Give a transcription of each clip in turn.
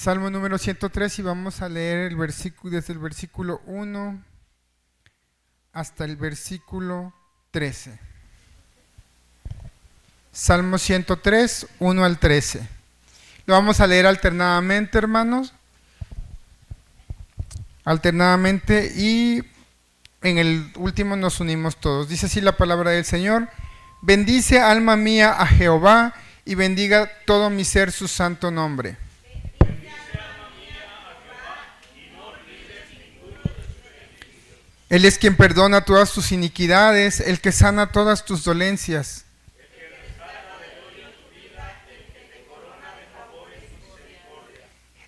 Salmo número 103 y vamos a leer el versículo desde el versículo 1 hasta el versículo 13. Salmo 103, 1 al 13. Lo vamos a leer alternadamente, hermanos. Alternadamente, y en el último nos unimos todos. Dice así la palabra del Señor: bendice, alma mía, a Jehová, y bendiga todo mi ser su santo nombre. Él es quien perdona todas tus iniquidades, el que sana todas tus dolencias.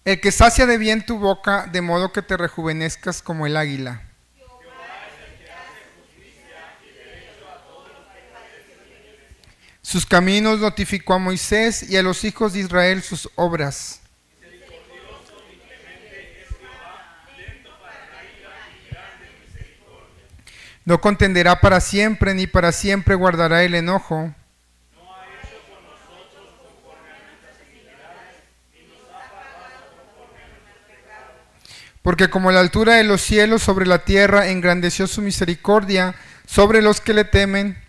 El que sacia de bien tu boca, de modo que te rejuvenezcas como el águila. Sus caminos notificó a Moisés y a los hijos de Israel sus obras. No contenderá para siempre, ni para siempre guardará el enojo. Porque como la altura de los cielos sobre la tierra, engrandeció su misericordia sobre los que le temen.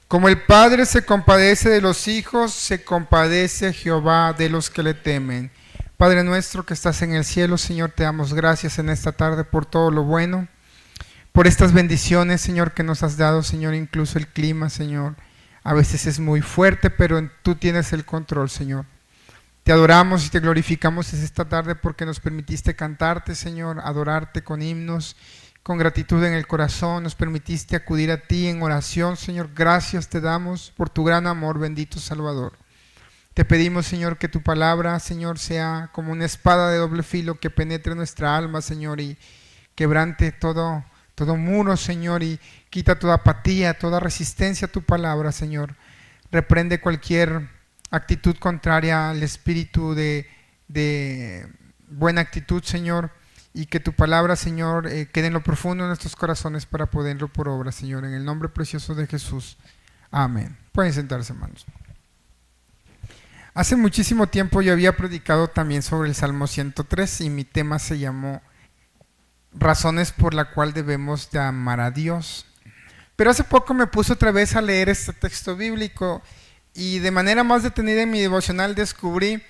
Como el Padre se compadece de los hijos, se compadece Jehová de los que le temen. Padre nuestro que estás en el cielo, Señor, te damos gracias en esta tarde por todo lo bueno, por estas bendiciones, Señor, que nos has dado, Señor, incluso el clima, Señor. A veces es muy fuerte, pero tú tienes el control, Señor. Te adoramos y te glorificamos esta tarde porque nos permitiste cantarte, Señor, adorarte con himnos, con gratitud en el corazón. Nos permitiste acudir a ti en oración, Señor. Gracias te damos por tu gran amor, bendito Salvador. Te pedimos, Señor, que tu palabra, Señor, sea como una espada de doble filo que penetre nuestra alma, Señor, y quebrante todo muro, Señor, y quita toda apatía, toda resistencia a tu palabra, Señor. Reprende cualquier actitud contraria al espíritu de buena actitud, Señor, y que tu palabra, Señor, quede en lo profundo de nuestros corazones para ponerlo por obra, Señor, en el nombre precioso de Jesús. Amén. Pueden sentarse, hermanos. Hace muchísimo tiempo yo había predicado también sobre el Salmo 103 y mi tema se llamó Razones por la cual debemos de amar a Dios. Pero hace poco me puse otra vez a leer este texto bíblico y de manera más detenida en mi devocional descubrí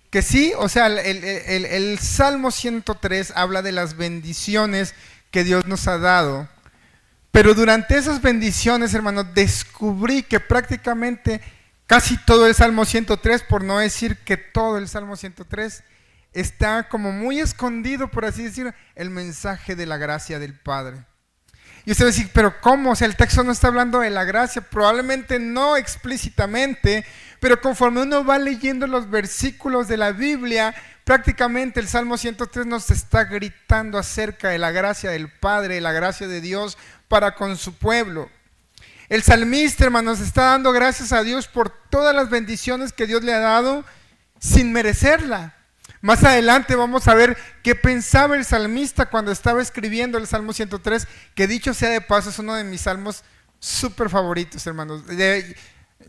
que sí, o sea, el Salmo 103 habla de las bendiciones que Dios nos ha dado. Pero durante esas bendiciones, hermanos, descubrí que prácticamente casi todo el Salmo 103, por no decir que todo el Salmo 103, está como muy escondido, por así decirlo, el mensaje de la gracia del Padre. Y usted va a decir, pero ¿cómo? O sea, el texto no está hablando de la gracia, probablemente no explícitamente, pero conforme uno va leyendo los versículos de la Biblia, prácticamente el Salmo 103 nos está gritando acerca de la gracia del Padre, de la gracia de Dios para con su pueblo. El salmista, hermanos, está dando gracias a Dios por todas las bendiciones que Dios le ha dado sin merecerla. Más adelante vamos a ver qué pensaba el salmista cuando estaba escribiendo el Salmo 103, que dicho sea de paso es uno de mis salmos súper favoritos, hermanos.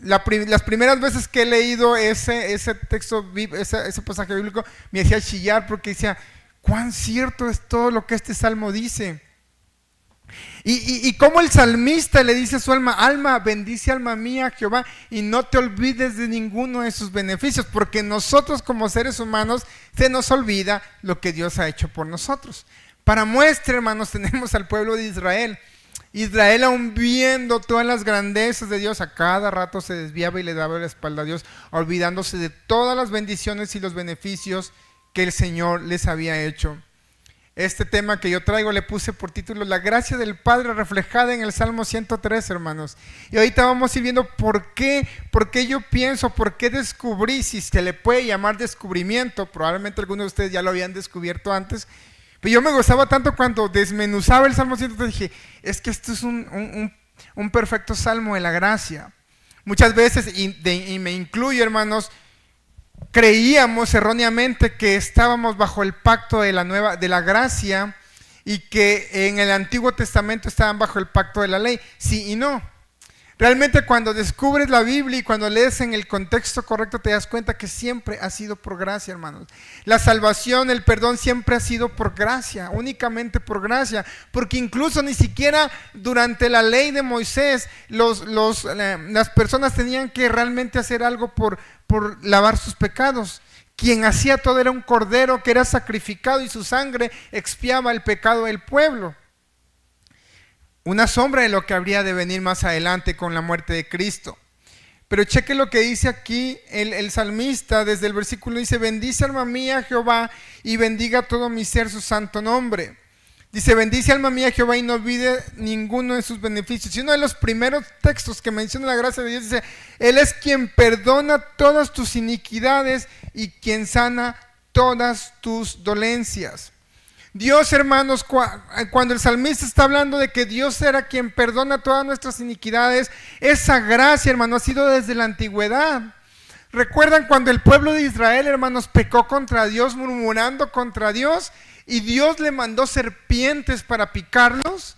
Las primeras veces que he leído ese texto, ese pasaje bíblico, me hacía chillar porque decía, cuán cierto es todo lo que este salmo dice. Y como el salmista le dice a su alma, bendice alma mía a Jehová y no te olvides de ninguno de sus beneficios, porque nosotros como seres humanos se nos olvida lo que Dios ha hecho por nosotros. Para muestra, hermanos, tenemos al pueblo de Israel. Israel, aun viendo todas las grandezas de Dios, a cada rato se desviaba y le daba la espalda a Dios, olvidándose de todas las bendiciones y los beneficios que el Señor les había hecho. Este tema que yo traigo le puse por título La gracia del Padre reflejada en el Salmo 103, hermanos. Y ahorita vamos a ir viendo por qué yo pienso, por qué descubrí, si se le puede llamar descubrimiento, probablemente algunos de ustedes ya lo habían descubierto antes, pero yo me gozaba tanto cuando desmenuzaba el Salmo 103, dije, es que esto es un perfecto salmo de la gracia. Muchas veces, y me incluyo, hermanos, creíamos erróneamente que estábamos bajo el pacto de la gracia y que en el Antiguo Testamento estaban bajo el pacto de la ley. Sí y no. Realmente cuando descubres la Biblia y cuando lees en el contexto correcto te das cuenta que siempre ha sido por gracia, hermanos. La salvación, el perdón siempre ha sido por gracia, únicamente por gracia, porque incluso ni siquiera durante la ley de Moisés las personas tenían que realmente hacer algo por lavar sus pecados. Quien hacía todo era un cordero que era sacrificado y su sangre expiaba el pecado del pueblo. Una sombra de lo que habría de venir más adelante con la muerte de Cristo. Pero cheque lo que dice aquí el salmista desde el versículo, dice: bendice alma mía Jehová y bendiga todo mi ser su santo nombre. Dice: bendice alma mía Jehová y no olvide ninguno de sus beneficios. Y uno de los primeros textos que menciona la gracia de Dios dice: Él es quien perdona todas tus iniquidades y quien sana todas tus dolencias. Dios, hermanos, cuando el salmista está hablando de que Dios era quien perdona todas nuestras iniquidades, esa gracia, hermano, ha sido desde la antigüedad. ¿Recuerdan cuando el pueblo de Israel, hermanos, pecó contra Dios, murmurando contra Dios, y Dios le mandó serpientes para picarlos?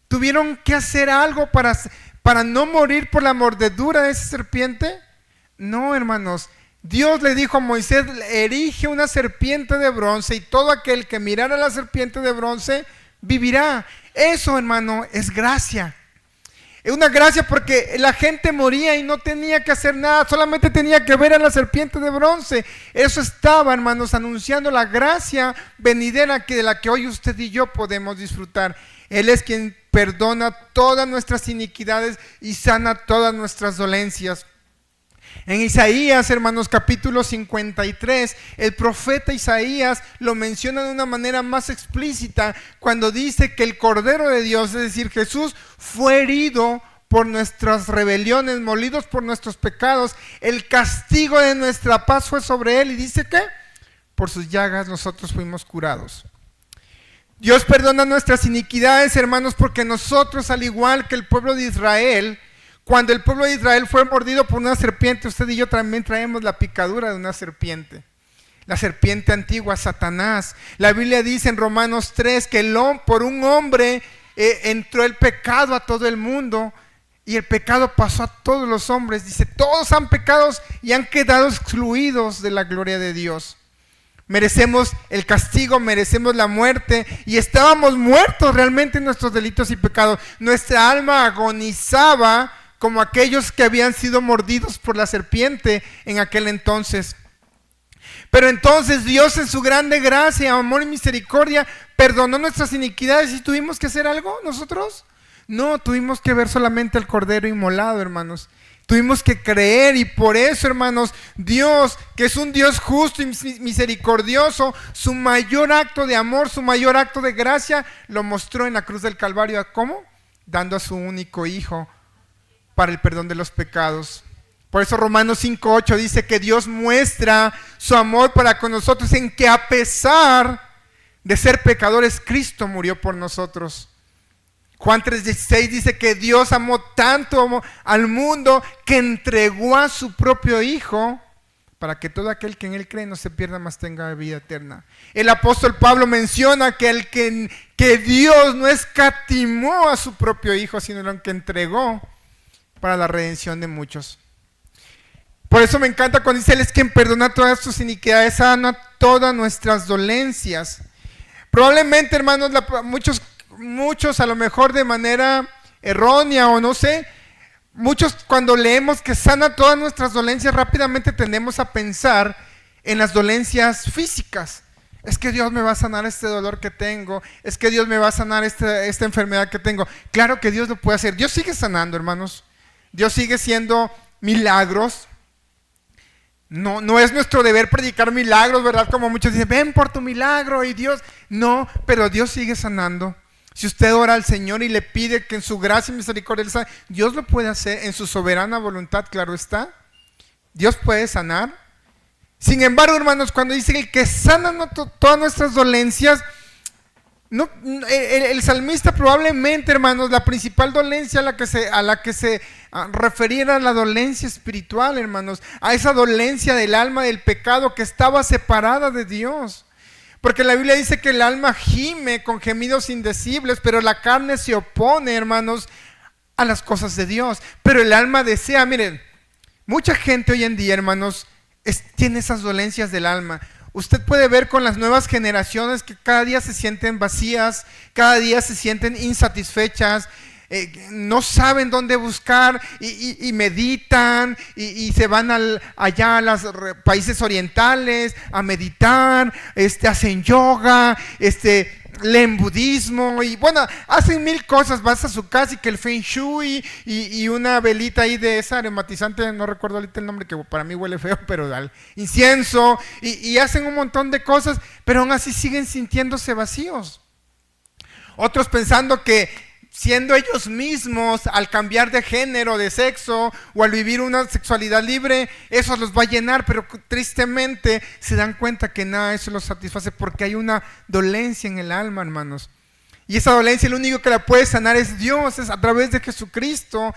¿Tuvieron que hacer algo para no morir por la mordedura de esa serpiente? No, hermanos. Dios le dijo a Moisés: erige una serpiente de bronce y todo aquel que mirara la serpiente de bronce vivirá. Eso, hermano, es gracia. Es una gracia porque la gente moría y no tenía que hacer nada, solamente tenía que ver a la serpiente de bronce. Eso estaba, hermanos, anunciando la gracia venidera de la que hoy usted y yo podemos disfrutar. Él es quien perdona todas nuestras iniquidades y sana todas nuestras dolencias. En Isaías, hermanos, capítulo 53, el profeta Isaías lo menciona de una manera más explícita cuando dice que el Cordero de Dios, es decir, Jesús, fue herido por nuestras rebeliones, molidos por nuestros pecados. El castigo de nuestra paz fue sobre él, y dice que por sus llagas nosotros fuimos curados. Dios perdona nuestras iniquidades, hermanos, porque nosotros, al igual que el pueblo de Israel, cuando el pueblo de Israel fue mordido por una serpiente, usted y yo también traemos la picadura de una serpiente. La serpiente antigua, Satanás. La Biblia dice en Romanos 3 que por un hombre entró el pecado a todo el mundo, y el pecado pasó a todos los hombres. Dice: todos han pecado y han quedado excluidos de la gloria de Dios. Merecemos el castigo, merecemos la muerte, y estábamos muertos realmente en nuestros delitos y pecados. Nuestra alma agonizaba como aquellos que habían sido mordidos por la serpiente en aquel entonces. Pero entonces Dios, en su grande gracia, amor y misericordia, perdonó nuestras iniquidades. ¿Y tuvimos que hacer algo nosotros? No, tuvimos que ver solamente el Cordero inmolado, hermanos. Tuvimos que creer, y por eso, hermanos, Dios, que es un Dios justo y misericordioso, su mayor acto de amor, su mayor acto de gracia, lo mostró en la cruz del Calvario. ¿Cómo? Dando a su único Hijo para el perdón de los pecados. Por eso Romanos 5:8 dice que Dios muestra su amor para con nosotros en que, a pesar de ser pecadores, Cristo murió por nosotros. Juan 3:16 dice que Dios amó tanto al mundo que entregó a su propio Hijo para que todo aquel que en Él cree no se pierda, mas tenga vida eterna. El apóstol Pablo menciona que Dios no escatimó a su propio Hijo, sino lo que entregó para la redención de muchos. Por eso me encanta cuando dice: Él es quien perdona todas tus iniquidades, sana todas nuestras dolencias. Probablemente, hermanos, muchos a lo mejor de manera errónea o no sé, muchos cuando leemos que sana todas nuestras dolencias, rápidamente tendemos a pensar en las dolencias físicas. Es que Dios me va a sanar este dolor que tengo, es que Dios me va a sanar esta enfermedad que tengo. Claro que Dios lo puede hacer. Dios sigue sanando, hermanos. Dios sigue haciendo milagros. No es nuestro deber predicar milagros, ¿verdad? Como muchos dicen: ven por tu milagro, y Dios. No, pero Dios sigue sanando. Si usted ora al Señor y le pide que en su gracia y misericordia Él sane, Dios lo puede hacer en su soberana voluntad, claro está. Dios puede sanar. Sin embargo, hermanos, cuando dice el que sana todas nuestras dolencias, el salmista probablemente, hermanos, la principal dolencia a la que se refería era la dolencia espiritual, hermanos, a esa dolencia del alma, del pecado, que estaba separada de Dios. Porque la Biblia dice que el alma gime con gemidos indecibles, pero la carne se opone, hermanos, a las cosas de Dios. Pero el alma desea, miren, mucha gente hoy en día, hermanos, tiene esas dolencias del alma. Usted puede ver con las nuevas generaciones que cada día se sienten vacías, cada día se sienten insatisfechas, no saben dónde buscar y meditan y se van allá a los países orientales a meditar, hacen yoga, leen budismo y bueno, hacen mil cosas. Vas a su casa y que el feng shui y una velita ahí de esa aromatizante, no recuerdo ahorita el nombre, que para mí huele feo, pero al incienso y hacen un montón de cosas, pero aún así siguen sintiéndose vacíos. Otros pensando que siendo ellos mismos, al cambiar de género, de sexo, o al vivir una sexualidad libre, eso los va a llenar, pero tristemente se dan cuenta que nada de eso los satisface, porque hay una dolencia en el alma, hermanos. Y esa dolencia, lo único que la puede sanar es Dios, es a través de Jesucristo.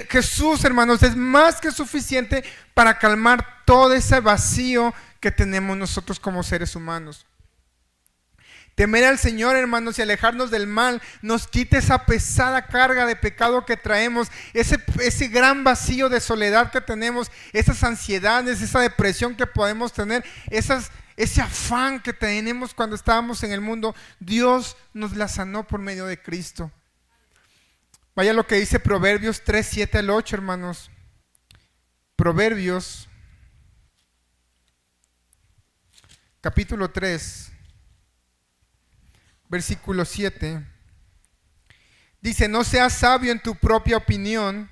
Jesús, hermanos, es más que suficiente para calmar todo ese vacío que tenemos nosotros como seres humanos. Temer al Señor, hermanos, y alejarnos del mal nos quita esa pesada carga de pecado que traemos, ese gran vacío de soledad que tenemos, esas ansiedades, esa depresión que podemos tener, ese afán que tenemos cuando estábamos en el mundo. Dios nos la sanó por medio de Cristo. Vaya lo que dice Proverbios 3, 7 al 8, hermanos. Proverbios, capítulo 3. Versículo 7, dice: no seas sabio en tu propia opinión,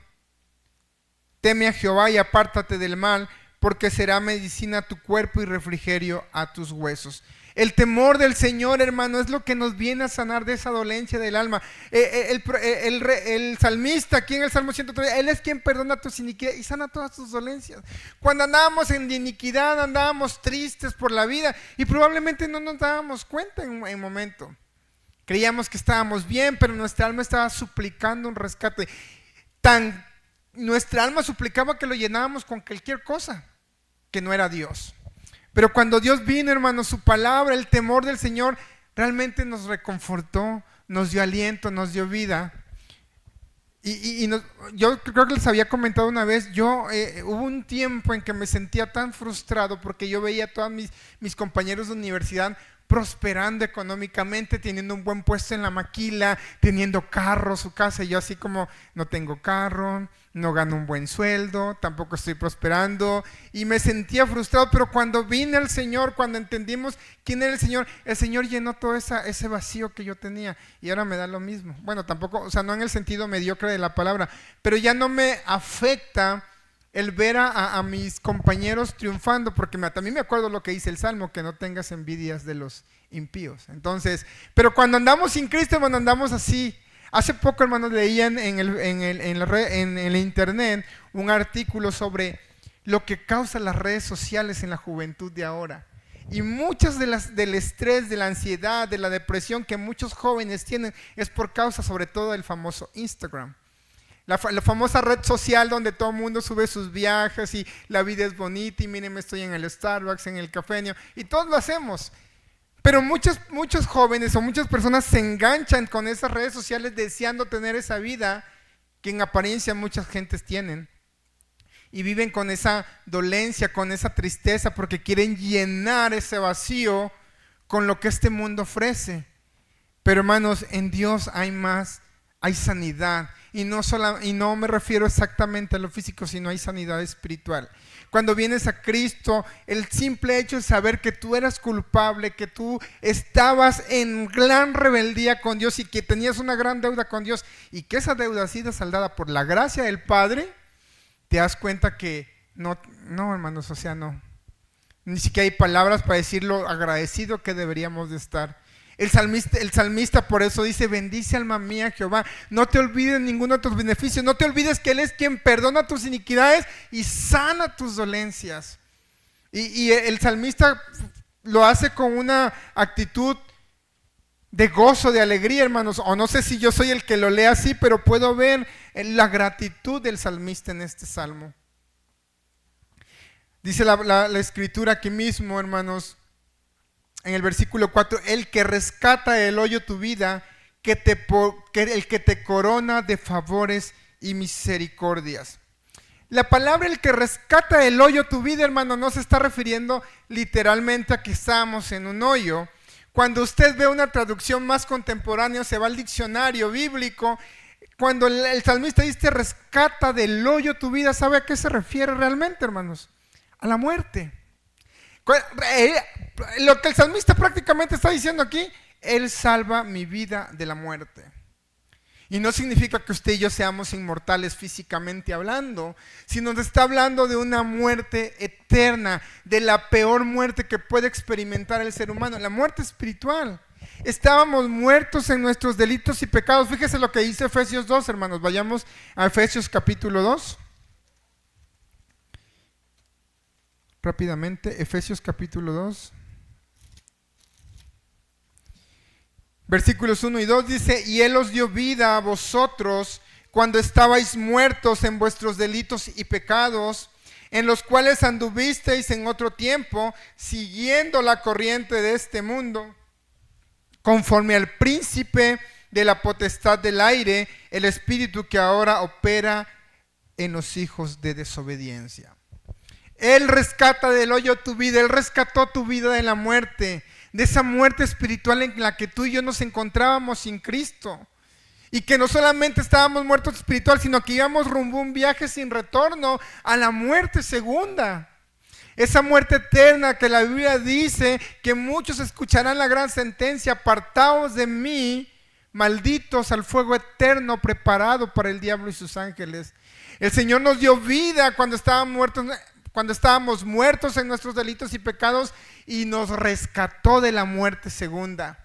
teme a Jehová y apártate del mal, porque será medicina a tu cuerpo y refrigerio a tus huesos. El temor del Señor, hermano, es lo que nos viene a sanar de esa dolencia del alma. El salmista aquí en el Salmo 103, Él es quien perdona tus iniquidades y sana todas tus dolencias. Cuando andábamos en iniquidad, andábamos tristes por la vida y probablemente no nos dábamos cuenta en momento. Creíamos que estábamos bien, pero nuestra alma estaba suplicando un rescate. Nuestra alma suplicaba que lo llenábamos con cualquier cosa que no era Dios. Pero cuando Dios vino, hermanos, su palabra, el temor del Señor, realmente nos reconfortó, nos dio aliento, nos dio vida. Yo creo que les había comentado una vez, hubo un tiempo en que me sentía tan frustrado porque yo veía a todos mis compañeros de universidad prosperando económicamente, teniendo un buen puesto en la maquila, teniendo carro, su casa, y yo así como no tengo carro, no gano un buen sueldo, tampoco estoy prosperando, y me sentía frustrado. Pero cuando vine al Señor, cuando entendimos quién era el Señor llenó todo ese vacío que yo tenía, y ahora me da lo mismo. Bueno, tampoco, o sea, no en el sentido mediocre de la palabra, pero ya no me afecta el ver a mis compañeros triunfando, porque también me acuerdo lo que dice el Salmo, que no tengas envidias de los impíos. Entonces, pero cuando andamos sin Cristo, cuando andamos así. Hace poco, hermanos, leían en el internet un artículo sobre lo que causa las redes sociales en la juventud de ahora. Y muchas del estrés, de la ansiedad, de la depresión que muchos jóvenes tienen es por causa sobre todo del famoso Instagram. La famosa red social donde todo el mundo sube sus viajes y la vida es bonita y miren, estoy en el Starbucks, en el café, y todos lo hacemos. Pero muchos jóvenes o muchas personas se enganchan con esas redes sociales deseando tener esa vida que en apariencia muchas gentes tienen. Y viven con esa dolencia, con esa tristeza, porque quieren llenar ese vacío con lo que este mundo ofrece. Pero hermanos, en Dios hay más, hay sanidad. Y no me refiero exactamente a lo físico, sino hay sanidad espiritual. Cuando vienes a Cristo, el simple hecho de saber que tú eras culpable, que tú estabas en gran rebeldía con Dios y que tenías una gran deuda con Dios y que esa deuda ha sido saldada por la gracia del Padre, te das cuenta que no, hermanos, o sea, no. Ni siquiera hay palabras para decir lo agradecido que deberíamos de estar. El salmista por eso dice: bendice alma mía Jehová, no te olvides ninguno de tus beneficios, no te olvides que Él es quien perdona tus iniquidades y sana tus dolencias. Y el salmista lo hace con una actitud de gozo, de alegría, hermanos. O no sé si yo soy el que lo lee así, pero puedo ver la gratitud del salmista en este salmo. Dice la escritura aquí mismo, hermanos, en el versículo 4, el que rescata del hoyo tu vida, el que te corona de favores y misericordias. La palabra el que rescata del hoyo tu vida, hermano, no se está refiriendo literalmente a que estamos en un hoyo. Cuando usted ve una traducción más contemporánea, se va al diccionario bíblico, cuando el salmista dice rescata del hoyo tu vida, ¿sabe a qué se refiere realmente, hermanos? A la muerte. Lo que el salmista prácticamente está diciendo aquí, él salva mi vida de la muerte. Y no significa que usted y yo seamos inmortales físicamente hablando, sino que está hablando de una muerte eterna, de la peor muerte que puede experimentar el ser humano, la muerte espiritual. Estábamos muertos en nuestros delitos y pecados. Fíjese lo que dice Efesios 2, hermanos. Vayamos a Efesios capítulo 2. Rápidamente, Efesios capítulo 2. Versículos 1 y 2 dice, y Él os dio vida a vosotros cuando estabais muertos en vuestros delitos y pecados, en los cuales anduvisteis en otro tiempo, siguiendo la corriente de este mundo, conforme al príncipe de la potestad del aire, el espíritu que ahora opera en los hijos de desobediencia. Él rescata del hoyo tu vida, Él rescató tu vida de la muerte, de esa muerte espiritual en la que tú y yo nos encontrábamos sin Cristo. Y que no solamente estábamos muertos espiritual, sino que íbamos rumbo a un viaje sin retorno a la muerte segunda. Esa muerte eterna que la Biblia dice que muchos escucharán la gran sentencia, apartaos de mí, malditos al fuego eterno preparado para el diablo y sus ángeles. El Señor nos dio vida cuando estábamos muertos en nuestros delitos y pecados y nos rescató de la muerte segunda.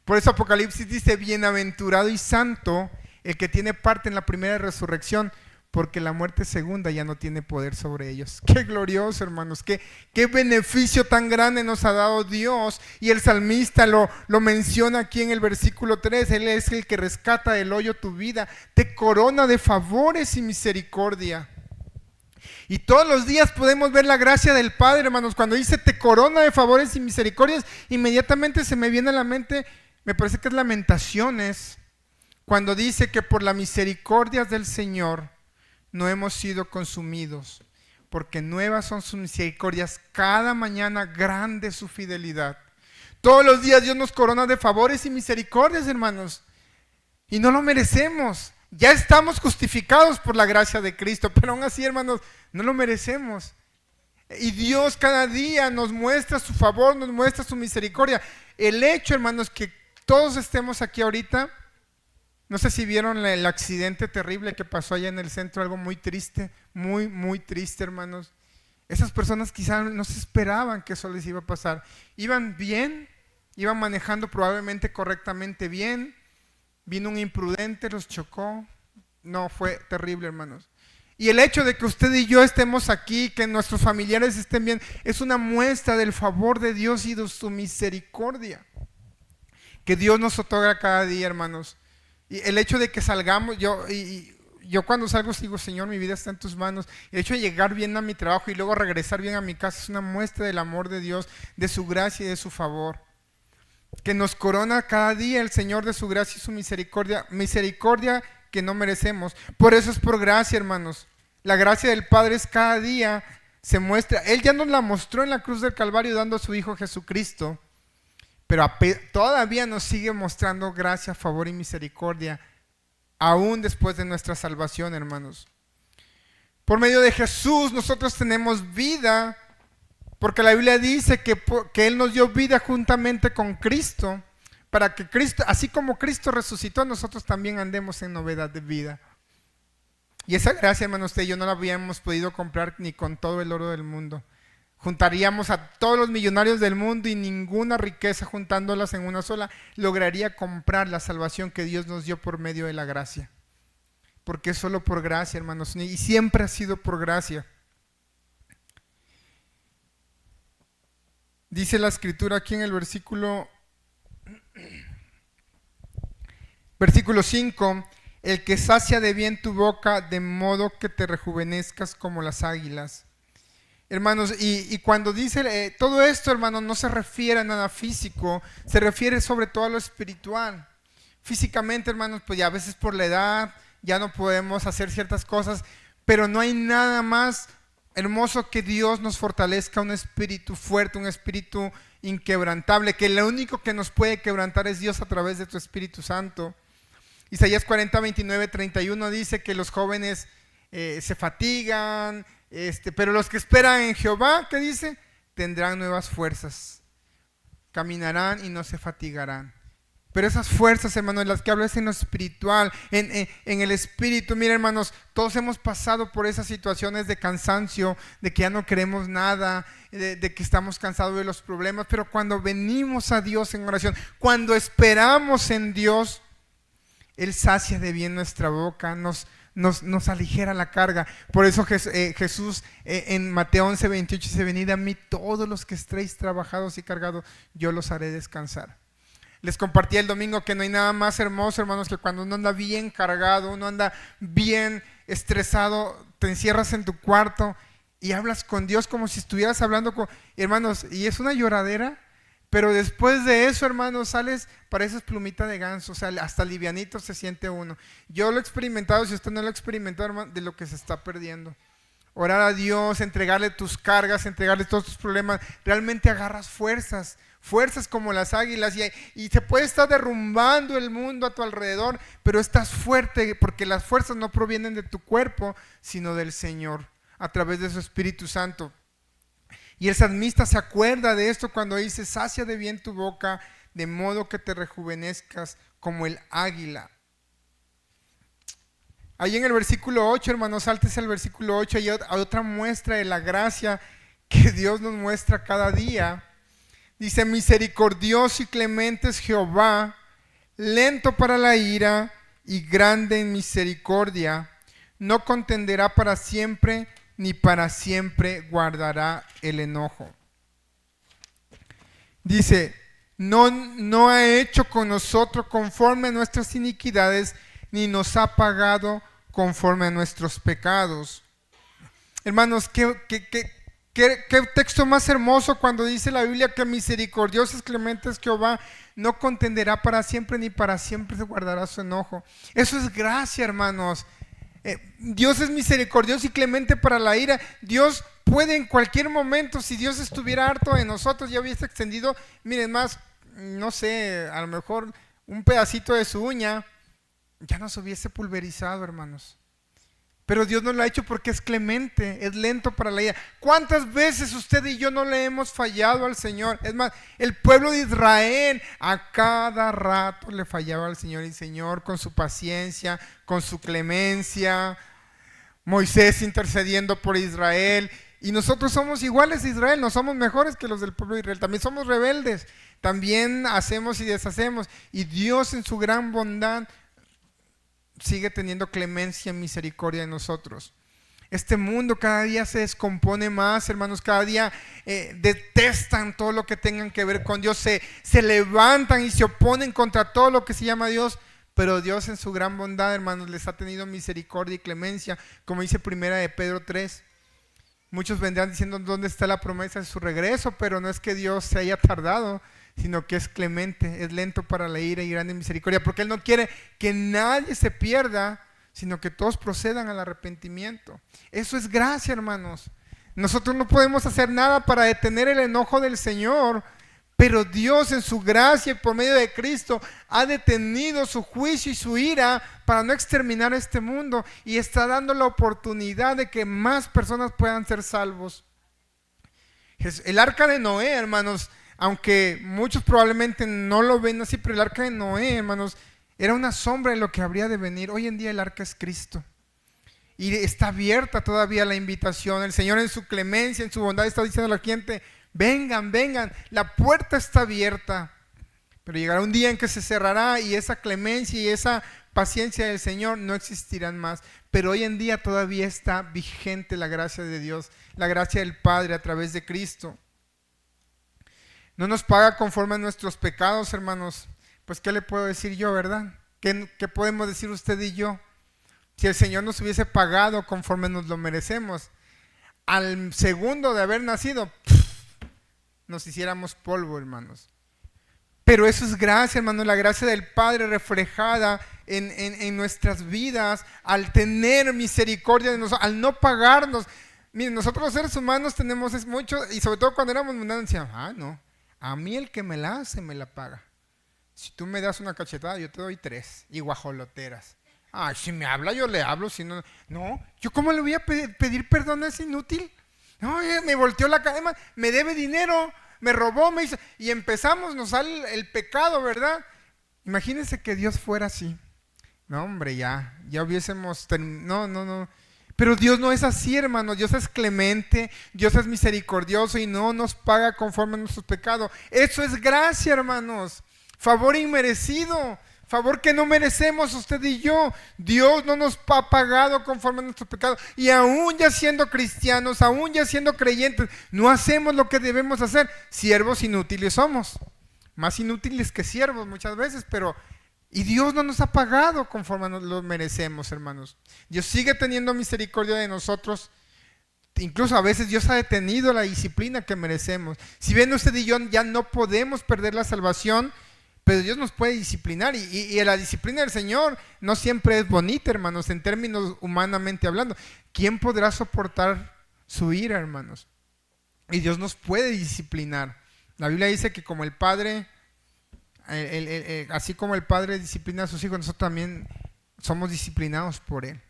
Por eso Apocalipsis dice, bienaventurado y santo el que tiene parte en la primera resurrección, porque la muerte segunda ya no tiene poder sobre ellos. Qué glorioso, hermanos, qué beneficio tan grande nos ha dado Dios. Y el salmista lo menciona aquí en el versículo 3, Él es el que rescata del hoyo tu vida, te corona de favores y misericordia. Y todos los días podemos ver la gracia del Padre, hermanos. Cuando dice te corona de favores y misericordias, inmediatamente se me viene a la mente, me parece que es Lamentaciones, cuando dice que por las misericordias del Señor no hemos sido consumidos, porque nuevas son sus misericordias cada mañana, grande su fidelidad. Todos los días Dios nos corona de favores y misericordias, hermanos, y no lo merecemos. Ya estamos justificados por la gracia de Cristo, pero aún así, hermanos, no lo merecemos. Y Dios cada día nos muestra su favor, nos muestra su misericordia. El hecho, hermanos, que todos estemos aquí ahorita, no sé si vieron el accidente terrible que pasó allá en el centro, algo muy triste, muy, muy triste, hermanos. Esas personas quizás no se esperaban que eso les iba a pasar. Iban bien, iban manejando probablemente correctamente bien. Vino un imprudente, los chocó. No, fue terrible, hermanos. Y el hecho de que usted y yo estemos aquí, que nuestros familiares estén bien, es una muestra del favor de Dios y de su misericordia que Dios nos otorga cada día, hermanos. Y el hecho de que salgamos, yo cuando salgo digo, Señor, mi vida está en tus manos. El hecho de llegar bien a mi trabajo y luego regresar bien a mi casa es una muestra del amor de Dios, de su gracia y de su favor. Que nos corona cada día el Señor de su gracia y su misericordia, misericordia que no merecemos. Por eso es por gracia, hermanos. La gracia del Padre es cada día se muestra. Él ya nos la mostró en la cruz del Calvario dando a su Hijo Jesucristo, pero todavía nos sigue mostrando gracia, favor y misericordia, aún después de nuestra salvación, hermanos. Por medio de Jesús nosotros tenemos vida, porque la Biblia dice que Él nos dio vida juntamente con Cristo, para que Cristo, así como Cristo resucitó, nosotros también andemos en novedad de vida. Y esa gracia, hermanos, usted y yo no la habíamos podido comprar ni con todo el oro del mundo. Juntaríamos a todos los millonarios del mundo y ninguna riqueza juntándolas en una sola lograría comprar la salvación que Dios nos dio por medio de la gracia. Porque es solo por gracia, hermanos, y siempre ha sido por gracia. Dice la Escritura aquí en el versículo 5, el que sacia de bien tu boca, de modo que te rejuvenezcas como las águilas. Hermanos, y cuando dice todo esto, hermanos, no se refiere a nada físico, se refiere sobre todo a lo espiritual. Físicamente, hermanos, pues ya a veces por la edad ya no podemos hacer ciertas cosas, pero no hay nada más hermoso que Dios nos fortalezca un espíritu fuerte, un espíritu inquebrantable, que lo único que nos puede quebrantar es Dios a través de tu Espíritu Santo. Isaías 40, 29, 31 dice que los jóvenes se fatigan, pero los que esperan en Jehová, ¿qué dice? Tendrán nuevas fuerzas, caminarán y no se fatigarán. Pero esas fuerzas, hermanos, las que hablo es en lo espiritual, en el espíritu. Mira, hermanos, todos hemos pasado por esas situaciones de cansancio, de que ya no queremos nada, de que estamos cansados de los problemas. Pero cuando venimos a Dios en oración, cuando esperamos en Dios, Él sacia de bien nuestra boca, nos aligera la carga. Por eso Jesús en Mateo 11, 28 dice: venid a mí todos los que estéis trabajados y cargados, yo los haré descansar. Les compartí el domingo que no hay nada más hermoso, hermanos, que cuando uno anda bien cargado, uno anda bien estresado, te encierras en tu cuarto y hablas con Dios como si estuvieras hablando con hermanos, y es una lloradera, pero después de eso, hermanos, sales, pareces plumita de ganso, o sea, hasta livianito se siente uno. Yo lo he experimentado, si usted no lo ha experimentado, hermano, de lo que se está perdiendo. Orar a Dios, entregarle tus cargas, entregarle todos tus problemas, realmente agarras fuerzas como las águilas, y se puede estar derrumbando el mundo a tu alrededor, pero estás fuerte porque las fuerzas no provienen de tu cuerpo, sino del Señor, a través de su Espíritu Santo. Y el salmista se acuerda de esto cuando dice: sacia de bien tu boca, de modo que te rejuvenezcas como el águila. Ahí en el versículo 8, hermanos, saltes el versículo 8, hay otra muestra de la gracia que Dios nos muestra cada día. Dice: misericordioso y clemente es Jehová, lento para la ira y grande en misericordia. No contenderá para siempre, ni para siempre guardará el enojo. Dice: no ha hecho con nosotros conforme a nuestras iniquidades, ni nos ha pagado conforme a nuestros pecados. Hermanos, ¿qué texto más hermoso cuando dice la Biblia que misericordioso es clemente es Jehová, no contenderá para siempre, ni para siempre se guardará su enojo? Eso es gracia, hermanos. Dios es misericordioso y clemente para la ira. Dios puede en cualquier momento, si Dios estuviera harto de nosotros, ya hubiese extendido, miren más, no sé, a lo mejor un pedacito de su uña, ya nos hubiese pulverizado, hermanos. Pero Dios no lo ha hecho porque es clemente, es lento para la ira. ¿Cuántas veces usted y yo no le hemos fallado al Señor? Es más, el pueblo de Israel a cada rato le fallaba al Señor, y Señor con su paciencia, con su clemencia, Moisés intercediendo por Israel. Y nosotros somos iguales a Israel, no somos mejores que los del pueblo de Israel. También somos rebeldes, también hacemos y deshacemos. Y Dios en su gran bondad sigue teniendo clemencia y misericordia en nosotros. Este mundo cada día se descompone más, hermanos, cada día detestan todo lo que tengan que ver con Dios, se levantan y se oponen contra todo lo que se llama Dios, pero Dios en su gran bondad, hermanos, les ha tenido misericordia y clemencia, como dice primera de Pedro 3. Muchos vendrán diciendo: ¿dónde está la promesa de su regreso? Pero no es que Dios se haya tardado, sino que es clemente, es lento para la ira y grande en misericordia, porque Él no quiere que nadie se pierda, sino que todos procedan al arrepentimiento. Eso es gracia, hermanos. Nosotros no podemos hacer nada para detener el enojo del Señor, pero Dios en su gracia y por medio de Cristo ha detenido su juicio y su ira para no exterminar este mundo, y está dando la oportunidad de que más personas puedan ser salvos. El arca de Noé, hermanos, aunque muchos probablemente no lo ven así, pero el arca de Noé, hermanos, era una sombra de lo que habría de venir. Hoy en día el arca es Cristo. Y está abierta todavía la invitación. El Señor en su clemencia, en su bondad, está diciendo a la gente: vengan, vengan, la puerta está abierta. Pero llegará un día en que se cerrará, y esa clemencia y esa paciencia del Señor no existirán más. Pero hoy en día todavía está vigente la gracia de Dios, la gracia del Padre a través de Cristo. No nos paga conforme a nuestros pecados, hermanos. Pues ¿qué le puedo decir yo, verdad? ¿Qué podemos decir usted y yo? Si el Señor nos hubiese pagado conforme nos lo merecemos, al segundo de haber nacido, nos hiciéramos polvo, hermanos. Pero eso es gracia, hermanos, la gracia del Padre reflejada en nuestras vidas al tener misericordia de nosotros, al no pagarnos. Miren, nosotros los seres humanos tenemos es mucho, y sobre todo cuando éramos mundanos decíamos, no, a mí el que me la hace me la paga. Si tú me das una cachetada, yo te doy 3, y guajoloteras. Si me habla, yo le hablo, si no, no, yo cómo le voy a pedir perdón, es inútil. No, me volteó la cadena, me debe dinero, me robó, me hizo, y empezamos, nos sale el pecado, ¿verdad? Imagínense que Dios fuera así. No, hombre, ya hubiésemos no. Pero Dios no es así, hermanos. Dios es clemente, Dios es misericordioso y no nos paga conforme a nuestros pecados. Eso es gracia, hermanos. Favor inmerecido, favor que no merecemos usted y yo. Dios no nos ha pagado conforme a nuestros pecados. Y aún ya siendo cristianos, aún ya siendo creyentes, no hacemos lo que debemos hacer. Siervos inútiles somos. Más inútiles que siervos muchas veces, pero... Y Dios no nos ha pagado conforme lo merecemos, hermanos. Dios sigue teniendo misericordia de nosotros. Incluso a veces Dios ha detenido la disciplina que merecemos. Si bien usted y yo ya no podemos perder la salvación, pero Dios nos puede disciplinar. Y la disciplina del Señor no siempre es bonita, hermanos, en términos humanamente hablando. ¿Quién podrá soportar su ira, hermanos? Y Dios nos puede disciplinar. La Biblia dice que como el Padre... así como el Padre disciplina a sus hijos, nosotros también somos disciplinados por Él.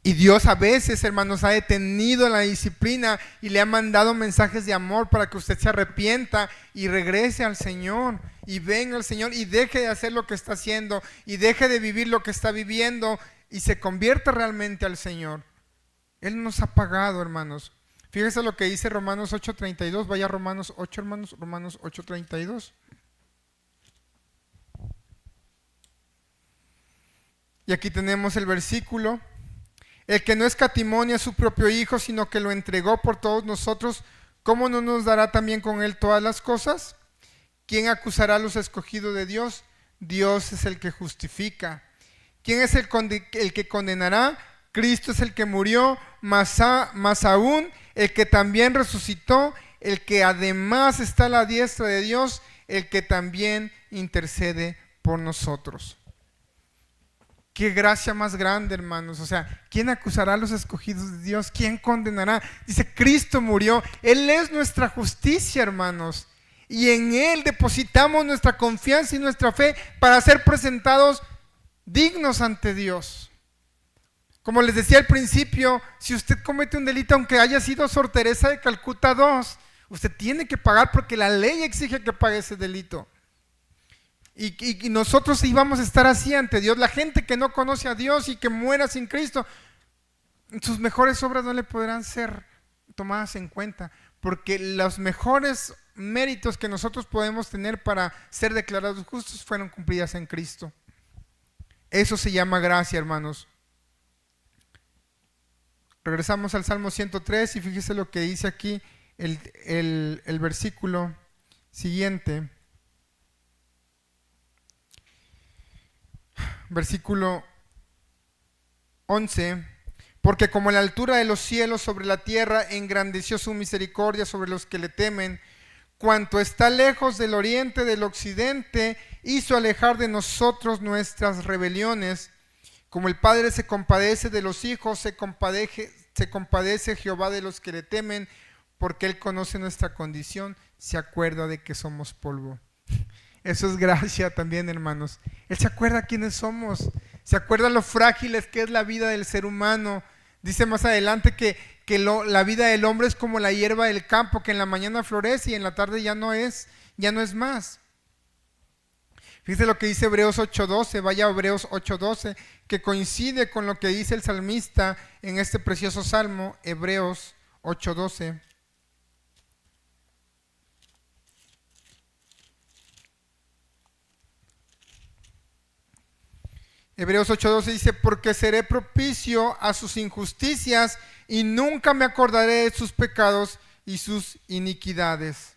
Y Dios a veces, hermanos, ha detenido la disciplina y le ha mandado mensajes de amor para que usted se arrepienta y regrese al Señor y venga al Señor y deje de hacer lo que está haciendo y deje de vivir lo que está viviendo y se convierta realmente al Señor. Él nos ha pagado, hermanos. Fíjese lo que dice Romanos 8:32. Vaya a Romanos 8, hermanos, Romanos 8:32. Y aquí tenemos el versículo. El que no escatimó a su propio Hijo, sino que lo entregó por todos nosotros, ¿cómo no nos dará también con Él todas las cosas? ¿Quién acusará a los escogidos de Dios? Dios es el que justifica. ¿Quién es el que condenará? Cristo es el que murió, más aún el que también resucitó, el que además está a la diestra de Dios, el que también intercede por nosotros. Qué gracia más grande, hermanos. O sea, ¿quién acusará a los escogidos de Dios? ¿Quién condenará? Dice, Cristo murió. Él es nuestra justicia, hermanos. Y en Él depositamos nuestra confianza y nuestra fe para ser presentados dignos ante Dios. Como les decía al principio, si usted comete un delito, aunque haya sido Sor Teresa de Calcuta II, usted tiene que pagar porque la ley exige que pague ese delito. Y nosotros íbamos a estar así ante Dios. La gente que no conoce a Dios y que muera sin Cristo, sus mejores obras no le podrán ser tomadas en cuenta, porque los mejores méritos que nosotros podemos tener para ser declarados justos fueron cumplidas en Cristo. Eso se llama gracia, hermanos. Regresamos al Salmo 103 y fíjese lo que dice aquí el versículo siguiente. Versículo 11, porque como la altura de los cielos sobre la tierra engrandeció su misericordia sobre los que le temen, cuanto está lejos del oriente del occidente, hizo alejar de nosotros nuestras rebeliones. Como el Padre se compadece de los hijos, se compadece Jehová de los que le temen, porque Él conoce nuestra condición, se acuerda de que somos polvo. Eso es gracia también, hermanos. Él se acuerda quiénes somos, se acuerda lo frágiles que es la vida del ser humano. Dice más adelante que la vida del hombre es como la hierba del campo, que en la mañana florece y en la tarde ya no es más. Fíjese lo que dice Hebreos 8:12, vaya a Hebreos 8:12, que coincide con lo que dice el salmista en este precioso salmo, Hebreos 8:12. Hebreos 8:12 dice, porque seré propicio a sus injusticias y nunca me acordaré de sus pecados y sus iniquidades.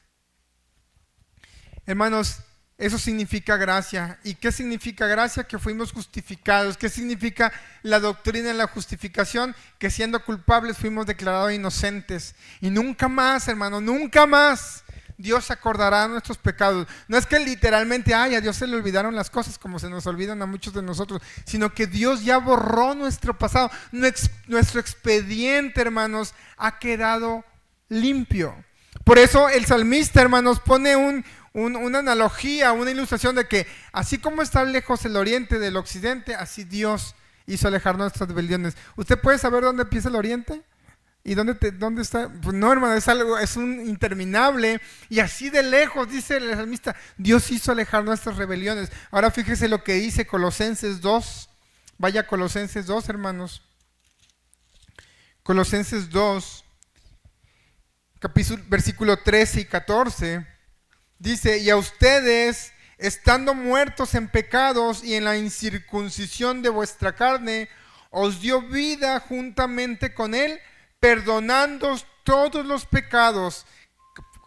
Hermanos, eso significa gracia. ¿Y qué significa gracia? Que fuimos justificados. ¿Qué significa la doctrina de la justificación? Que siendo culpables fuimos declarados inocentes. Y nunca más, hermano, nunca más Dios acordará nuestros pecados. No es que literalmente, a Dios se le olvidaron las cosas como se nos olvidan a muchos de nosotros, sino que Dios ya borró nuestro pasado. Nuestro expediente, hermanos, ha quedado limpio. Por eso el salmista, hermanos, pone una analogía, una ilustración de que así como está lejos el oriente del occidente, así Dios hizo alejar nuestras rebeliones. ¿Usted puede saber dónde empieza el oriente? ¿Y dónde está? Pues no, hermano, es un interminable. Y así de lejos, dice el salmista, Dios hizo alejar nuestras rebeliones. Ahora fíjese lo que dice Colosenses 2. Vaya a Colosenses 2, hermanos. Colosenses 2, versículo 13 y 14. Dice, y a ustedes, estando muertos en pecados y en la incircuncisión de vuestra carne, os dio vida juntamente con él, perdonando todos los pecados.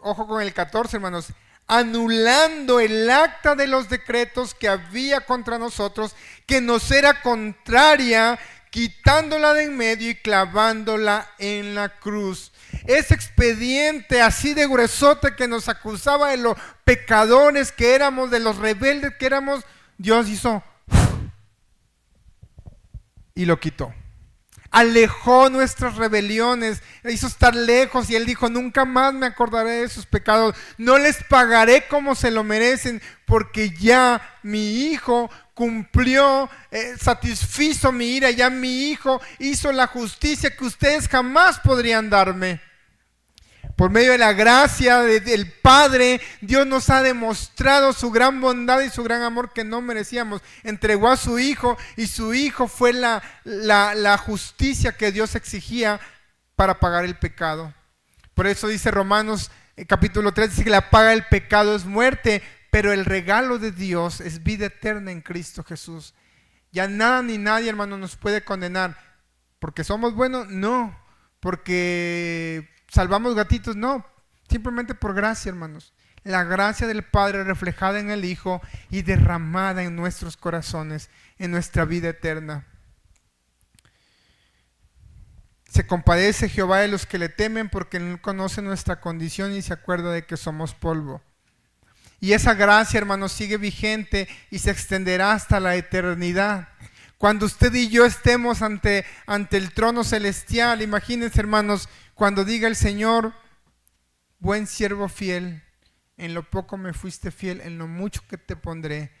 Ojo con el 14, hermanos. Anulando el acta de los decretos que había contra nosotros, que nos era contraria, quitándola de en medio y clavándola en la cruz. Ese expediente así de gruesote que nos acusaba de los pecadores que éramos, de los rebeldes que éramos, Dios hizo y lo quitó. Alejó nuestras rebeliones, hizo estar lejos, y él dijo, nunca más me acordaré de sus pecados, no les pagaré como se lo merecen, porque ya mi hijo cumplió, satisfizo mi ira, ya mi hijo hizo la justicia que ustedes jamás podrían darme. Por medio de la gracia del Padre, Dios nos ha demostrado su gran bondad y su gran amor que no merecíamos. Entregó a su Hijo, y su Hijo fue la justicia que Dios exigía para pagar el pecado. Por eso dice Romanos capítulo 3, dice que la paga del pecado es muerte, pero el regalo de Dios es vida eterna en Cristo Jesús. Ya nada ni nadie, hermano, nos puede condenar. ¿Porque somos buenos? No. ¿Porque salvamos gatitos? No, simplemente por gracia, hermanos. La gracia del Padre reflejada en el Hijo y derramada en nuestros corazones, en nuestra vida eterna. Se compadece Jehová de los que le temen, porque Él conoce nuestra condición y se acuerda de que somos polvo. Y esa gracia, hermanos, sigue vigente y se extenderá hasta la eternidad. Cuando usted y yo estemos ante el trono celestial, imagínense, hermanos, cuando diga el Señor, buen siervo fiel, en lo poco me fuiste fiel, en lo mucho que te pondré,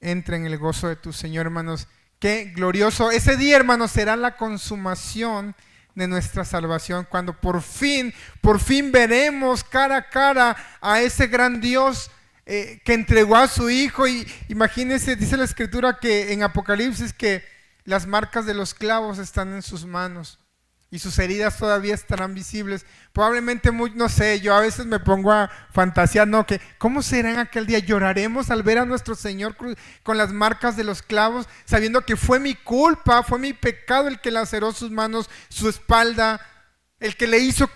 entra en el gozo de tu Señor, hermanos. Qué glorioso. Ese día, hermanos, será la consumación de nuestra salvación, cuando por fin veremos cara a cara a ese gran Dios que entregó a su Hijo. Y imagínense, dice la Escritura que en Apocalipsis que las marcas de los clavos están en sus manos y sus heridas todavía estarán visibles. Probablemente, no sé, yo a veces me pongo a fantasear, ¿no? Que ¿cómo será en aquel día? Lloraremos al ver a nuestro Señor con las marcas de los clavos, sabiendo que fue mi culpa, fue mi pecado el que laceró sus manos, su espalda, el que le hizo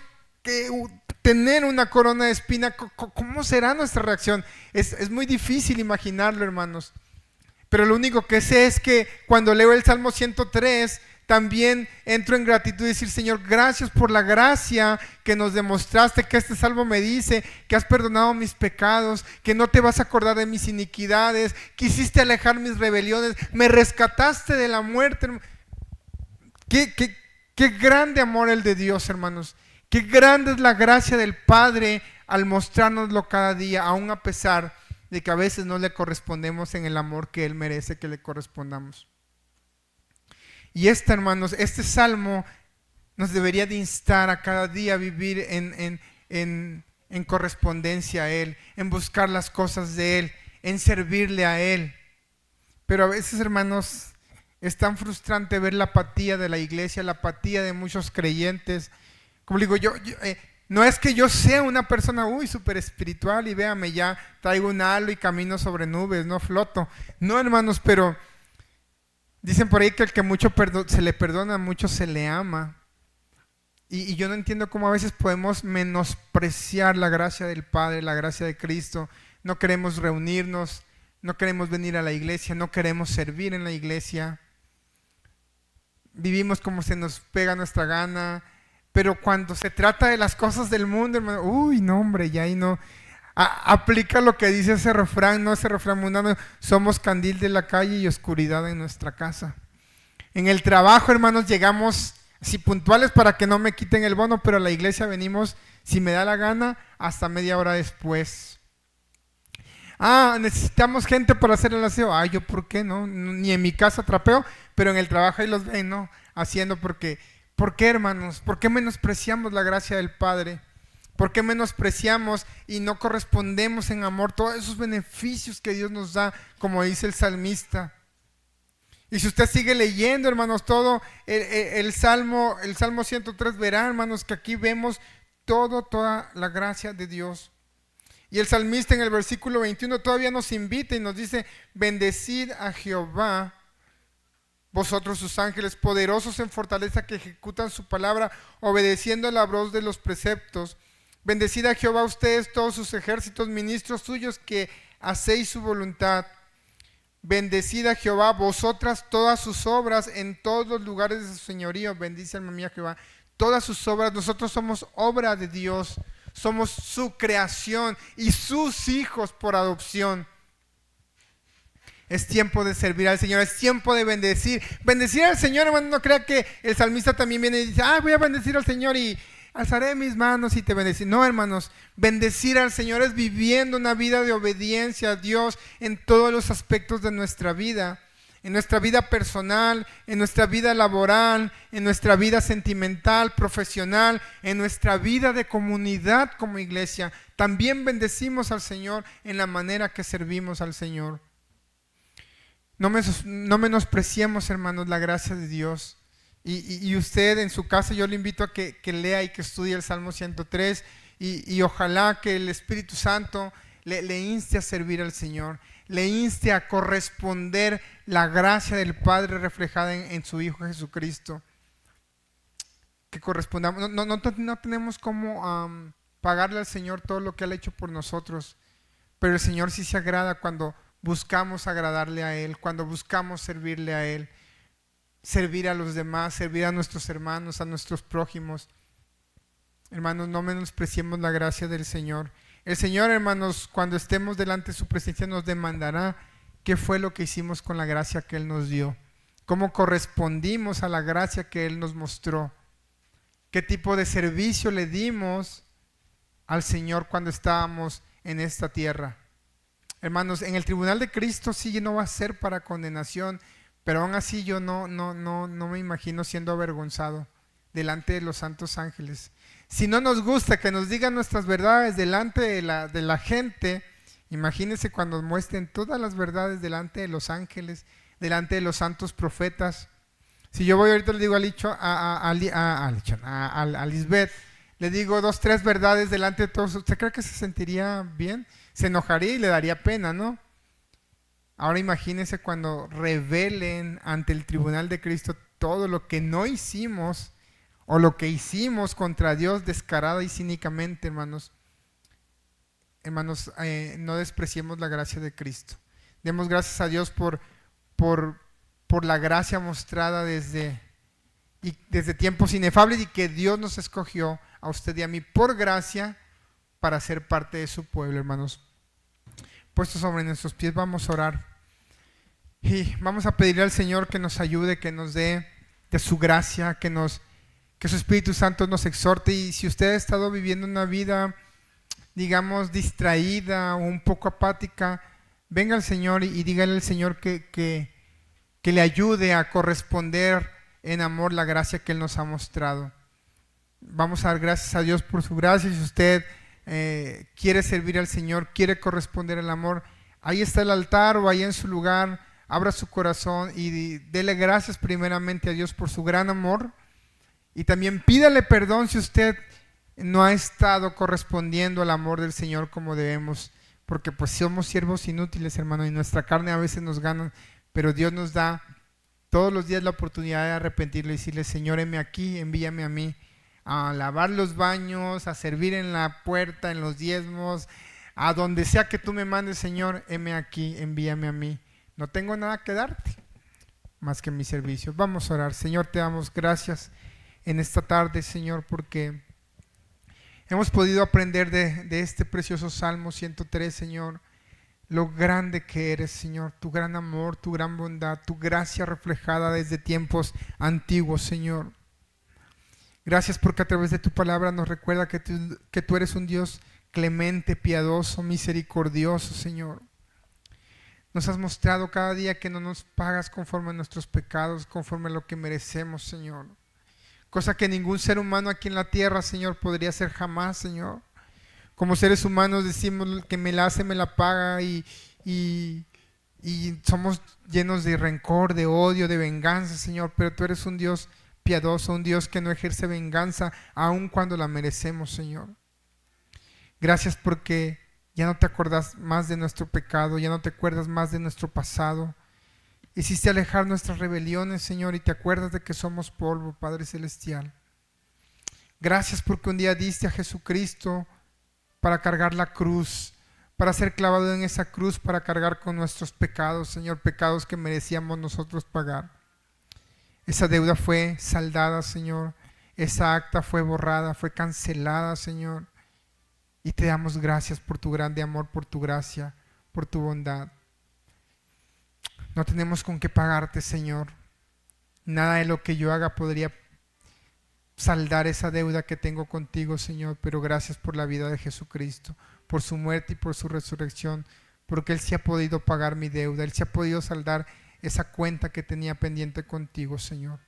tener una corona de espina. ¿Cómo será nuestra reacción? Es muy difícil imaginarlo, hermanos. Pero lo único que sé es que cuando leo el Salmo 103, también entro en gratitud y decir, Señor, gracias por la gracia que nos demostraste, que este salmo me dice que has perdonado mis pecados, que no te vas a acordar de mis iniquidades, quisiste alejar mis rebeliones, me rescataste de la muerte. Qué grande amor el de Dios, hermanos. Qué grande es la gracia del Padre al mostrárnoslo cada día, aun a pesar de que a veces no le correspondemos en el amor que Él merece que le correspondamos. Y hermanos, este salmo nos debería de instar a cada día a vivir en correspondencia a Él, en buscar las cosas de Él, en servirle a Él. Pero a veces, hermanos, es tan frustrante ver la apatía de la iglesia, la apatía de muchos creyentes. Como digo, no es que yo sea una persona súper espiritual y véame, ya traigo un halo y camino sobre nubes, no floto. No, hermanos, pero dicen por ahí que el que mucho se le perdona, mucho se le ama. Y yo no entiendo cómo a veces podemos menospreciar la gracia del Padre, la gracia de Cristo. No queremos reunirnos, no queremos venir a la iglesia, no queremos servir en la iglesia. Vivimos como se nos pega nuestra gana. Pero cuando se trata de las cosas del mundo, hermano, no, hombre, ya ahí no. Aplica lo que dice ese refrán, no ese refrán mundano, somos candil de la calle y oscuridad en nuestra casa. En el trabajo, hermanos, llegamos así puntuales para que no me quiten el bono, pero a la iglesia venimos, si me da la gana, hasta media hora después. Necesitamos gente para hacer el aseo. Yo ¿por qué no? Ni en mi casa trapeo, pero en el trabajo ahí los ven, ¿no? Haciendo porque, ¿por qué, hermanos? ¿Por qué menospreciamos la gracia del Padre? ¿Por qué menospreciamos y no correspondemos en amor todos esos beneficios que Dios nos da, como dice el salmista? Y si usted sigue leyendo, hermanos, todo el Salmo 103, verá, hermanos, que aquí vemos toda la gracia de Dios. Y el salmista en el versículo 21 todavía nos invita y nos dice, bendecid a Jehová, vosotros sus ángeles, poderosos en fortaleza que ejecutan su palabra, obedeciendo la voz de los preceptos. Bendecid a Jehová ustedes, todos sus ejércitos, ministros suyos que hacéis su voluntad. Bendecid a Jehová, vosotras todas sus obras en todos los lugares de su señorío. Bendice alma mía Jehová. Todas sus obras, nosotros somos obra de Dios. Somos su creación y sus hijos por adopción. Es tiempo de servir al Señor, es tiempo de bendecir. Bendecir al Señor, hermano, no crea que el salmista también viene y dice, voy a bendecir al Señor y alzaré mis manos y te bendeciré. No, hermanos, bendecir al Señor es viviendo una vida de obediencia a Dios en todos los aspectos de nuestra vida. En nuestra vida personal, en nuestra vida laboral, en nuestra vida sentimental, profesional, en nuestra vida de comunidad como iglesia. También bendecimos al Señor en la manera que servimos al Señor. No menospreciemos, hermanos, la gracia de Dios. Y usted en su casa, yo le invito a que lea y que estudie el Salmo 103 y ojalá que el Espíritu Santo le inste a servir al Señor, le inste a corresponder la gracia del Padre reflejada en su Hijo Jesucristo. Que correspondamos, no tenemos cómo pagarle al Señor todo lo que Él ha hecho por nosotros, pero el Señor sí se agrada cuando buscamos agradarle a Él, cuando buscamos servirle a Él, servir a los demás, servir a nuestros hermanos, a nuestros prójimos. Hermanos, no menospreciemos la gracia del Señor. El Señor, hermanos, cuando estemos delante de su presencia nos demandará qué fue lo que hicimos con la gracia que Él nos dio, cómo correspondimos a la gracia que Él nos mostró, qué tipo de servicio le dimos al Señor cuando estábamos en esta tierra. Hermanos, en el tribunal de Cristo sí no va a ser para condenación, pero aún así yo no me imagino siendo avergonzado delante de los santos ángeles. Si no nos gusta que nos digan nuestras verdades delante de la gente, imagínense cuando muestren todas las verdades delante de los ángeles, delante de los santos profetas. Si yo voy ahorita le digo a Lisbeth, le digo 2, 3 verdades delante de todos, ¿usted cree que se sentiría bien? Se enojaría y le daría pena, ¿no? Ahora imagínense cuando revelen ante el tribunal de Cristo todo lo que no hicimos o lo que hicimos contra Dios descarada y cínicamente, hermanos. Hermanos, no despreciemos la gracia de Cristo. Demos gracias a Dios por la gracia mostrada desde tiempos inefables y que Dios nos escogió a usted y a mí por gracia para ser parte de su pueblo, hermanos. Puestos sobre nuestros pies, vamos a orar y vamos a pedirle al Señor que nos ayude, que nos dé de su gracia, que su Espíritu Santo nos exhorte. Y si usted ha estado viviendo una vida, digamos, distraída o un poco apática, venga al Señor y dígale al Señor que le ayude a corresponder en amor la gracia que Él nos ha mostrado. Vamos a dar gracias a Dios por su gracia. Si usted quiere servir al Señor, quiere corresponder al amor, ahí está el altar o ahí en su lugar, abra su corazón y dele gracias primeramente a Dios por su gran amor y también pídale perdón si usted no ha estado correspondiendo al amor del Señor como debemos, porque pues somos siervos inútiles, hermano, y nuestra carne a veces nos gana, pero Dios nos da todos los días la oportunidad de arrepentirle y decirle, Señor, heme aquí, envíame a mí a lavar los baños, a servir en la puerta, en los diezmos, a donde sea que tú me mandes, Señor, heme aquí, envíame a mí. No tengo nada que darte más que mi servicio. Vamos a orar. Señor, te damos gracias en esta tarde, Señor, porque Hemos podido aprender de este precioso Salmo 103, Señor, lo grande que eres, Señor, tu gran amor, tu gran bondad, tu gracia reflejada desde tiempos antiguos, Señor. Gracias porque a través de tu palabra nos recuerda que tú eres un Dios clemente, piadoso, misericordioso, Señor. Nos has mostrado cada día que no nos pagas conforme a nuestros pecados, conforme a lo que merecemos, Señor. Cosa que ningún ser humano aquí en la tierra, Señor, podría hacer jamás, Señor. Como seres humanos decimos que me la hace, me la paga y somos llenos de rencor, de odio, de venganza, Señor. Pero tú eres un Dios piadoso, un Dios que no ejerce venganza aun cuando la merecemos, Señor. Gracias porque ya no te acuerdas más de nuestro pecado, ya no te acuerdas más de nuestro pasado. Hiciste alejar nuestras rebeliones, Señor, y te acuerdas de que somos polvo, Padre Celestial. Gracias porque un día diste a Jesucristo para cargar la cruz, para ser clavado en esa cruz, para cargar con nuestros pecados, Señor, pecados que merecíamos nosotros pagar. Esa deuda fue saldada, Señor. Esa acta fue borrada, fue cancelada, Señor. Y te damos gracias por tu grande amor, por tu gracia, por tu bondad. No tenemos con qué pagarte, Señor. Nada de lo que yo haga podría saldar esa deuda que tengo contigo, Señor, pero gracias por la vida de Jesucristo, por su muerte y por su resurrección, porque Él sí ha podido pagar mi deuda, Él sí ha podido saldar esa cuenta que tenía pendiente contigo, Señor.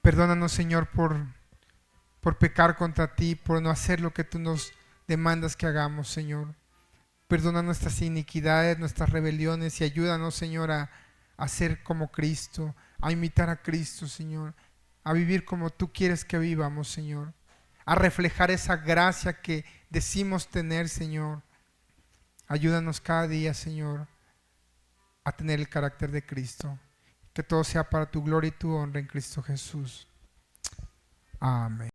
Perdónanos, Señor, por pecar contra ti, por no hacer lo que tú nos demandas que hagamos, Señor. Perdona nuestras iniquidades, nuestras rebeliones y ayúdanos, Señor, a ser como Cristo, a imitar a Cristo, Señor, a vivir como tú quieres que vivamos, Señor, a reflejar esa gracia que decimos tener, Señor. Ayúdanos cada día, Señor, a tener el carácter de Cristo. Que todo sea para tu gloria y tu honra en Cristo Jesús. Amén.